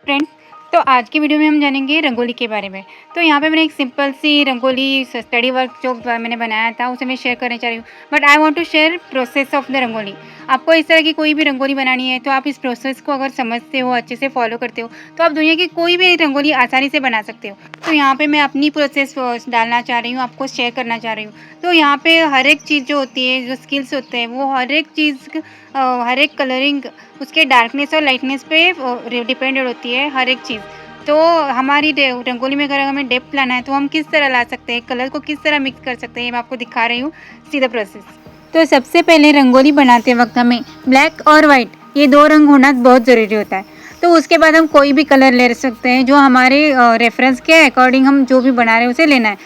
Friends, तो आज की वीडियो में हम जानेंगे रंगोली के बारे में। तो यहाँ पे मैंने एक सिंपल सी रंगोली स्टडी वर्क जो मैंने बनाया था उसे मैं शेयर करना चाह रही हूँ। But I want to share process of the rangoli. आपको इस तरह की कोई भी रंगोली बनानी है तो आप इस प्रोसेस को अगर समझते हो, अच्छे से फॉलो करते हो, तो आप दुनिया की कोई भी रंगोली आसानी से बना सकते हो। तो यहाँ पे मैं अपनी प्रोसेस डालना चाह रही हूँ, आपको शेयर करना चाह रही हूँ। तो यहाँ पे हर एक चीज़ जो होती है, जो स्किल्स होते हैं, वो हर एक चीज़ हर एक कलरिंग उसके डार्कनेस और लाइटनेस पे डिपेंडेड होती है हर एक चीज़। तो हमारी रंगोली में अगर हमें डेप्थ लाना है तो हम किस तरह ला सकते हैं, कलर को किस तरह मिक्स कर सकते हैं, ये मैं आपको दिखा रही हूँ। See the process. तो सबसे पहले रंगोली बनाते वक्त हमें ब्लैक और वाइट ये दो रंग होना बहुत ज़रूरी होता है। तो उसके बाद हम कोई भी कलर ले सकते हैं जो हमारे रेफरेंस के अकॉर्डिंग हम जो भी बना रहे हैं उसे लेना है।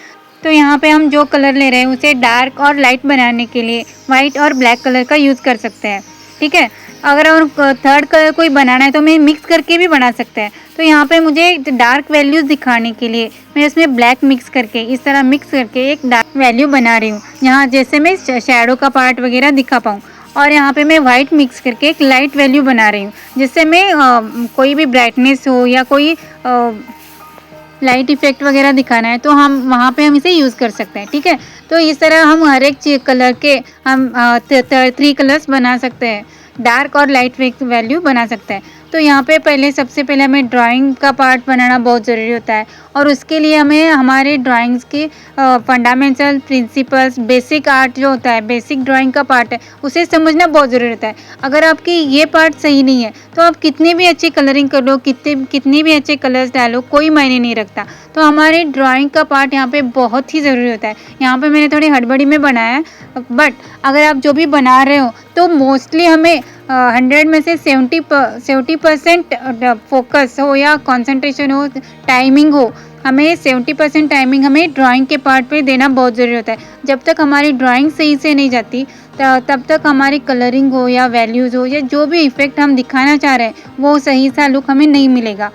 तो यहाँ पे हम जो कलर ले रहे हैं उसे डार्क और लाइट बनाने के लिए वाइट और ब्लैक कलर का यूज़ कर सकते हैं। ठीक है, अगर और थर्ड कलर कोई बनाना है तो मैं मिक्स करके भी बना सकते हैं। तो यहाँ पे मुझे डार्क वैल्यूज़ दिखाने के लिए मैं इसमें ब्लैक मिक्स करके इस तरह मिक्स करके एक डार्क वैल्यू बना रही हूँ, यहाँ जैसे मैं शैडो का पार्ट वगैरह दिखा पाऊँ। और यहाँ पे मैं वाइट मिक्स करके एक लाइट वैल्यू बना रही हूँ, जिससे मैं कोई भी ब्राइटनेस हो या कोई लाइट इफेक्ट वगैरह दिखाना है तो हम वहाँ पे हम इसे यूज़ कर सकते हैं। ठीक है, तो इस तरह हम हर एक चीज कलर के हम 3 कलर्स बना सकते हैं, डार्क और लाइट वैल्यू बना सकते हैं। तो यहाँ पे सबसे पहले हमें ड्राइंग का पार्ट बनाना बहुत ज़रूरी होता है, और उसके लिए हमें हमारे ड्राइंग्स के फंडामेंटल प्रिंसिपल्स, बेसिक आर्ट जो होता है, बेसिक ड्राइंग का पार्ट है, उसे समझना बहुत ज़रूरी होता है। अगर आपकी ये पार्ट सही नहीं है तो आप कितनी भी अच्छी कलरिंग कर लो, कितने भी अच्छे कलर्स डालो, कोई मायने नहीं रखता। तो हमारे ड्राइंग का पार्ट यहाँ पे बहुत ही ज़रूरी होता है। यहाँ पे मैंने थोड़ी हड़बड़ी में बनाया है, बट अगर आप जो भी बना रहे हो तो मोस्टली हमें 100 में से 70% फोकस हो या कंसंट्रेशन हो, टाइमिंग हो, हमें 70% टाइमिंग हमें ड्राइंग के पार्ट पे देना बहुत ज़रूरी होता है। जब तक हमारी ड्राइंग सही से नहीं जाती तब तक हमारी कलरिंग हो या वैल्यूज़ हो या जो भी इफ़ेक्ट हम दिखाना चाह रहे हैं वो सही सा लुक हमें नहीं मिलेगा।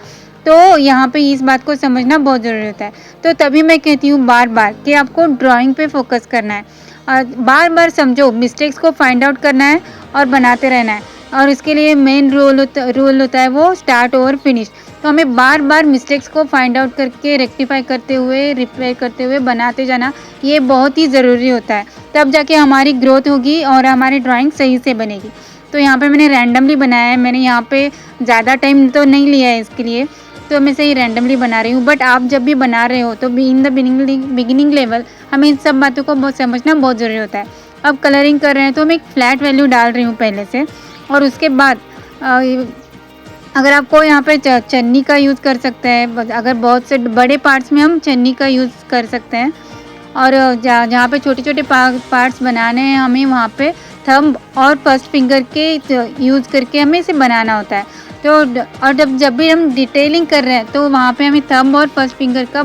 तो यहाँ पे इस बात को समझना बहुत ज़रूरी होता है। तो तभी मैं कहती हूँ बार बार कि आपको ड्राइंग पे फोकस करना है, और बार बार समझो, मिस्टेक्स को फाइंड आउट करना है और बनाते रहना है। और इसके लिए मेन रूल होता है वो स्टार्ट ओवर फिनिश। तो हमें बार बार मिस्टेक्स को फाइंड आउट करके रेक्टिफाई करते हुए, रिपेयर करते हुए बनाते जाना, ये बहुत ही ज़रूरी होता है। तब जाके हमारी ग्रोथ होगी और हमारी ड्राइंग सही से बनेगी। तो यहाँ पे मैंने रैंडमली बनाया है, मैंने यहाँ पे ज़्यादा टाइम तो नहीं लिया है इसके लिए, तो मैं सही रैंडमली बना रही हूँ। बट आप जब भी बना रहे हो तो इन द बिगिनिंग लेवल हमें इन सब बातों को बहुत समझना बहुत ज़रूरी होता है। अब कलरिंग कर रहे हैं तो मैं एक फ्लैट वैल्यू डाल रही हूँ पहले से, और उसके बाद अगर आपको यहाँ पे चन्नी का यूज़ कर सकते हैं, अगर बहुत से बड़े पार्ट्स में हम चन्नी का यूज़ कर सकते हैं, और जहाँ पे छोटे छोटे पार्ट्स बनाने हैं हमें वहाँ पे थंब और फर्स्ट फिंगर के यूज़ करके हमें इसे बनाना होता है। तो और जब भी हम डिटेलिंग कर रहे हैं तो वहाँ पे हमें थंब और फर्स्ट फिंगर का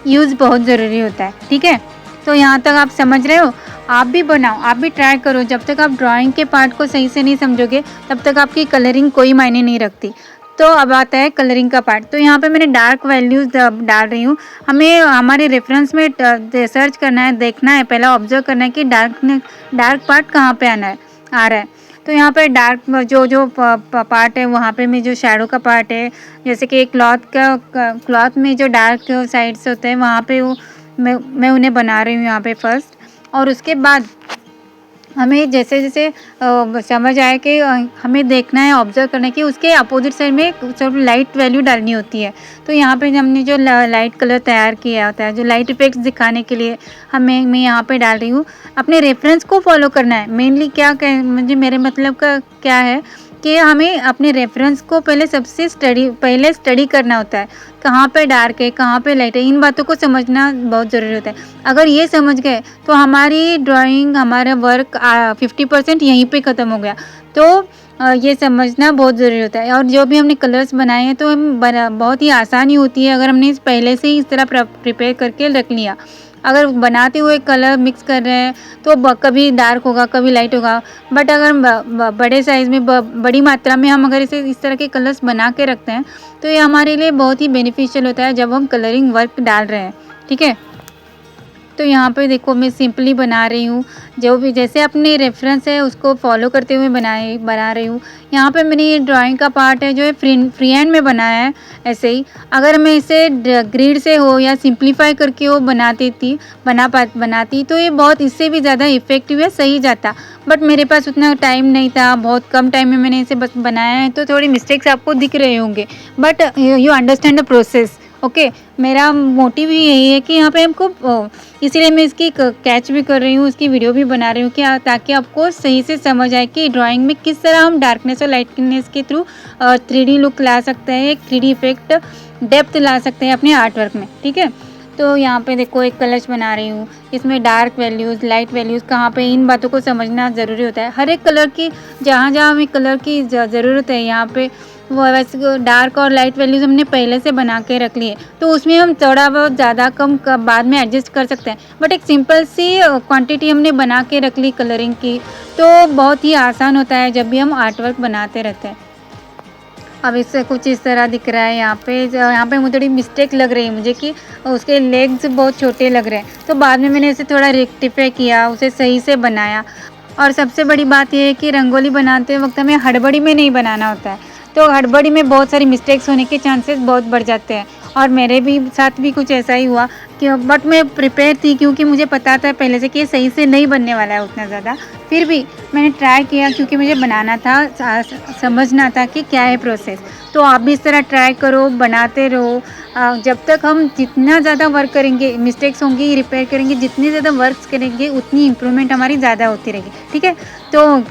यूज़ बहुत ज़रूरी होता है। ठीक है, तो यहाँ तक आप समझ रहे हो। आप भी बनाओ, आप भी ट्राई करो। जब तक आप ड्राइंग के पार्ट को सही से नहीं समझोगे तब तक आपकी कलरिंग कोई मायने नहीं रखती। तो अब आता है कलरिंग का पार्ट। तो यहाँ पे मैंने डार्क वैल्यूज़ डाल रही हूँ। हमें हमारे रेफरेंस में सर्च करना है, देखना है, पहला ऑब्जर्व करना है कि डार्क पार्ट कहाँ पे आ रहा है। तो यहाँ पे डार्क जो पार्ट है वहाँ पे में जो शैडो का पार्ट है, जैसे कि क्लॉथ में जो डार्क साइड्स होते हैं वहाँ पे वो मैं उन्हें बना रही हूँ यहाँ पे फर्स्ट। और उसके बाद हमें जैसे जैसे समझ आए कि हमें देखना है, ऑब्जर्व करना है कि उसके अपोजिट साइड में सब लाइट वैल्यू डालनी होती है। तो यहाँ पे हमने जो लाइट कलर तैयार किया होता है, जो लाइट इफेक्ट्स दिखाने के लिए मैं यहाँ पे डाल रही हूँ। अपने रेफरेंस को फॉलो करना है मेनली। मुझे मेरे मतलब का क्या है कि हमें अपने रेफरेंस को पहले स्टडी करना होता है, कहाँ पे डार्क है, कहाँ पे लाइट है, इन बातों को समझना बहुत ज़रूरी होता है। अगर ये समझ गए तो हमारी ड्राइंग, हमारा वर्क 50% यहीं पे ख़त्म हो गया। तो ये समझना बहुत ज़रूरी होता है। और जो भी हमने कलर्स बनाए हैं तो बहुत ही आसानी होती है अगर हमने पहले से ही इस तरह प्रिपेयर करके रख लिया। अगर बनाते हुए कलर मिक्स कर रहे हैं तो कभी डार्क होगा, कभी लाइट होगा। बट अगर बड़े साइज़ में बड़ी मात्रा में हम अगर इसे इस तरह के कलर्स बना के रखते हैं तो ये हमारे लिए बहुत ही बेनिफिशियल होता है जब हम कलरिंग वर्क डाल रहे हैं। ठीक है, तो यहाँ पे देखो मैं सिंपली बना रही हूँ, जो भी जैसे अपने रेफरेंस है उसको फॉलो करते हुए बना रही हूँ। यहाँ पे मैंने ये ड्राइंग का पार्ट है जो है फ्री हैंड में बनाया है ऐसे ही। अगर मैं इसे ग्रिड से हो या सिंप्लीफाई करके हो बनाती तो ये बहुत इससे भी ज़्यादा इफ़ेक्टिव है, सही जाता। बट मेरे पास उतना टाइम नहीं था, बहुत कम टाइम में मैंने इसे बस बनाया है, तो थोड़ी मिस्टेक्स आपको दिख रहे होंगे, but you understand the process. Okay, मेरा मोटिव ही यही है कि यहाँ पे हमको इसीलिए मैं इसकी कैच भी कर रही हूँ, इसकी वीडियो भी बना रही हूँ कि ताकि आपको सही से समझ आए कि ड्राइंग में किस तरह हम डार्कनेस और लाइटनेस के थ्रू 3D लुक ला सकते हैं, एक 3D इफेक्ट डेप्थ ला सकते हैं अपने आर्ट वर्क में। ठीक है, तो यहाँ पे देखो एक कलश बना रही हूँ, इसमें डार्क वैल्यूज़ लाइट वैल्यूज़ कहाँ पे, इन बातों को समझना ज़रूरी होता है। हर एक कलर की जहाँ जहाँ हमें कलर की ज़रूरत है, यहाँ पे वो वैसे डार्क और लाइट वैल्यूज़ हमने पहले से बना के रख ली है, तो उसमें हम थोड़ा बहुत ज़्यादा कम बाद में एडजस्ट कर सकते हैं। बट एक सिंपल सी क्वांटिटी हमने बना के रख ली कलरिंग की, तो बहुत ही आसान होता है जब भी हम आर्ट वर्क बनाते रहते हैं। अब इससे कुछ इस तरह दिख रहा है। यहाँ पे मुझे थोड़ी मिस्टेक लग रही है मुझे कि उसके लेग्स बहुत छोटे लग रहे हैं, तो बाद में मैंने इसे थोड़ा रेक्टिफाई किया, उसे सही से बनाया। और सबसे बड़ी बात यह है कि रंगोली बनाते वक्त हमें हड़बड़ी में नहीं बनाना होता है, तो हड़बड़ी में बहुत सारी मिस्टेक्स होने के चांसेस बहुत बढ़ जाते हैं। और मेरे भी साथ भी कुछ ऐसा ही हुआ कि बट मैं प्रिपेयर थी, क्योंकि मुझे पता था पहले से कि ये सही से नहीं बनने वाला है उतना ज़्यादा। फिर भी मैंने ट्राई किया क्योंकि मुझे बनाना था, समझना था कि क्या है प्रोसेस। तो आप भी इस तरह ट्राई करो, बनाते रहो। जब तक हम जितना ज़्यादा वर्क करेंगे, मिस्टेक्स होंगी, रिपेयर करेंगे, जितनी ज़्यादा वर्क करेंगे उतनी इम्प्रूवमेंट हमारी ज़्यादा होती रहेगी। ठीक है, तो